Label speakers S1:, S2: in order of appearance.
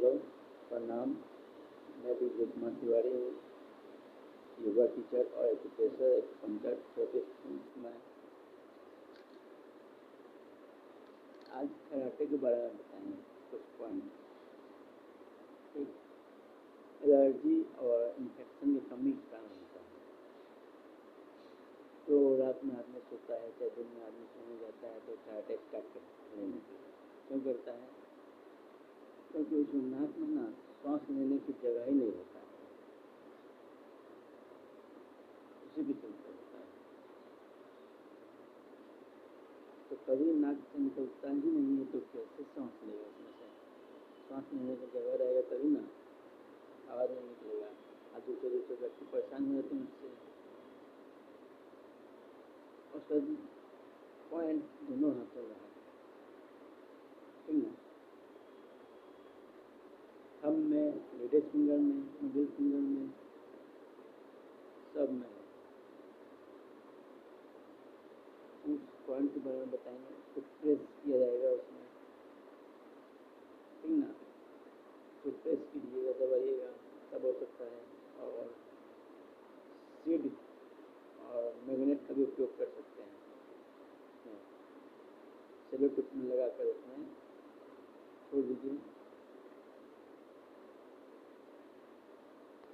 S1: नमस्कार, प्रणाम। मैं विजय कुमार तिवारी हूँ, योगा टीचर और एक्यूप्रेशर एक्यूपंक्चर थेरेपिस्ट में। आज कराटे के बारे में बताएंगे कुछ पॉइंट। ठीक, एलर्जी और इन्फेक्शन की कमी के कारण होता है। तो रात में आदमी सोता है, चाहे दिन में आदमी सोने जाता है तो कराटे स्टार्ट करने के लिए क्यों करता है? क्योंकि उस नाक में ना सांस लेने की जगह ही नहीं होता है, उसी भी चलते होता है। तो कभी नाक से निकलता ही नहीं है तो कैसे सांस लेगा? उसमें से सांस लेने की जगह रहेगा तभी ना आवाज़ नहीं निकलेगा। और दूसरे व्यक्ति परेशान हो जाते हैं उससे। और सर पॉइंट दोनों हाथ चल रहा है, ठीक ना? थंब में, लेडीज फिंगर में, मिडिल फिंगर में, सब में है। उस पॉइंट के बारे में बताएंगे। उसको प्रेस किया जाएगा उसमें, ठीक ना? तो प्रेस कीजिएगा, दबाइएगा, तब हो सकता है। और सीड और मैग्नेट का भी उपयोग कर सकते हैं। सेलो टिप में लगा कर उसमें छोड़ दीजिए,